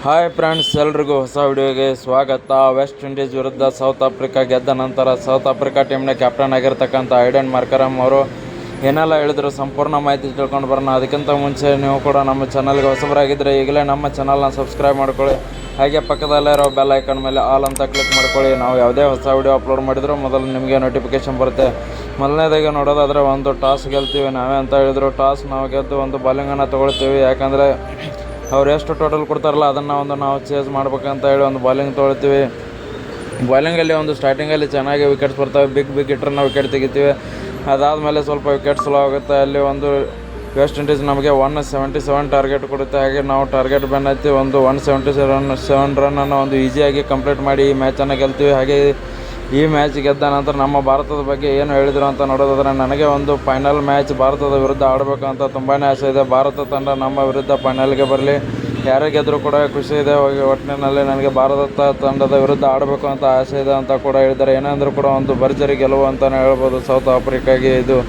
Hi friends, ಎಲ್ರಿಗೂ ಹೊಸ ವಿಡಿಯೋಗೆ ಸ್ವಾಗತ. ವೆಸ್ಟ್ ಇಂಡೀಸ್ ವಿರುದ್ಧ ಸೌತ್ ಆಫ್ರಿಕಾ ಗೆದ್ದ ನಂತರ ಸೌತ್ ಆಫ್ರಿಕಾ ಟೀಮ್ನ ಕ್ಯಾಪ್ಟನ್ ಆಗಿರ್ತಕ್ಕಂಥ ಐಡನ್ ಮಾರ್ಕರಮ್ ಅವರು ಏನೆಲ್ಲ ಹೇಳಿದ್ರು ಸಂಪೂರ್ಣ ಮಾಹಿತಿ ತಿಳ್ಕೊಂಡು ಬರೋಣ. ಅದಕ್ಕಿಂತ ಮುಂಚೆ ನೀವು ಕೂಡ ನಮ್ಮ ಚಾನಲ್ಗೆ ಹೊಸಬರಾಗಿದ್ದರೆ ಈಗಲೇ ನಮ್ಮ ಚಾನಲ್ನ ಸಬ್ಸ್ಕ್ರೈಬ್ ಮಾಡ್ಕೊಳ್ಳಿ. ಹಾಗೆ ಪಕ್ಕದಲ್ಲೇ ಇರೋ ಬೆಲ್ ಐಕನ್ ಮೇಲೆ ಆಲ್ ಅಂತ ಕ್ಲಿಕ್ ಮಾಡ್ಕೊಳ್ಳಿ. ನಾವು ಯಾವುದೇ ಹೊಸ ವಿಡಿಯೋ ಅಪ್ಲೋಡ್ ಮಾಡಿದರೂ ಮೊದಲು ನಿಮಗೆ ನೋಟಿಫಿಕೇಶನ್ ಬರುತ್ತೆ. ಮೊದಲನೇದಾಗಿ ನೋಡೋದಾದರೆ ಒಂದು ಟಾಸ್ ಗೆಲ್ತೀವಿ ನಾವೇ ಅಂತ ಹೇಳಿದರು. ಟಾಸ್ ನಾವು ಗೆದ್ದು ಒಂದು ಬಾಲಿಂಗನ್ನು ತೊಗೊಳ್ತೀವಿ. ಯಾಕಂದರೆ ಅವ್ರು ಎಷ್ಟು ಟೋಟಲ್ ಕೊಡ್ತಾರಲ್ಲ ಅದನ್ನು ನಾವು ಚೇಸ್ ಮಾಡ್ಬೇಕಂತ ಹೇಳಿ ಒಂದು ಬಾಲಿಂಗ್ ತೊಗೊಳ್ತೀವಿ. ಬಾಲಿಂಗಲ್ಲಿ ಒಂದು ಸ್ಟಾರ್ಟಿಂಗಲ್ಲಿ ಚೆನ್ನಾಗಿ ವಿಕೆಟ್ಸ್ ಬರ್ತವೆ, ಬಿಗ್ ಹಿಟ್ರನ್ನ ವಿಕೆಟ್ ತೆಗಿತೀವಿ. ಅದಾದಮೇಲೆ ಸ್ವಲ್ಪ ವಿಕೆಟ್ ಸ್ಲೋ ಆಗುತ್ತೆ. ಅಲ್ಲಿ ಒಂದು ವೆಸ್ಟ್ ಇಂಡೀಸ್ ನಮಗೆ 177 ಟಾರ್ಗೆಟ್ ಕೊಡುತ್ತೆ. ಹಾಗೆ ನಾವು ಟಾರ್ಗೆಟ್ ಬೆನ್ನತ್ತಿ ಒಂದು 177 ರನ್ನನ್ನು ಒಂದು ಈಸಿಯಾಗಿ ಕಂಪ್ಲೀಟ್ ಮಾಡಿ ಈ ಮ್ಯಾಚನ್ನು ಗೆಲ್ತೀವಿ. ಹಾಗೆ ಈ ಮ್ಯಾಚ್ ಗೆದ್ದ ನಂತರ ನಮ್ಮ ಭಾರತದ ಬಗ್ಗೆ ಏನು ಹೇಳಿದರು ಅಂತ ನೋಡೋದಾದರೆ, ನನಗೆ ಒಂದು ಫೈನಲ್ ಮ್ಯಾಚ್ ಭಾರತದ ವಿರುದ್ಧ ಆಡಬೇಕು ಅಂತ ತುಂಬಾ ಆಸೆ ಇದೆ. ಭಾರತ ತಂಡ ನಮ್ಮ ವಿರುದ್ಧ ಫೈನಲ್ಗೆ ಬರಲಿ, ಯಾರೇ ಗೆದ್ದರೂ ಕೂಡ ಖುಷಿ ಇದೆ. ಒಟ್ಟಿನಲ್ಲಿ ನನಗೆ ಭಾರತ ತಂಡದ ವಿರುದ್ಧ ಆಡಬೇಕು ಅಂತ ಆಸೆ ಇದೆ ಅಂತ ಕೂಡ ಹೇಳಿದ್ದಾರೆ. ಏನೆಂದರೂ ಕೂಡ ಒಂದು ಭರ್ಜರಿ ಗೆಲುವು ಅಂತಲೇ ಹೇಳ್ಬೋದು ಸೌತ್ ಆಫ್ರಿಕಾಗೆ ಇದು.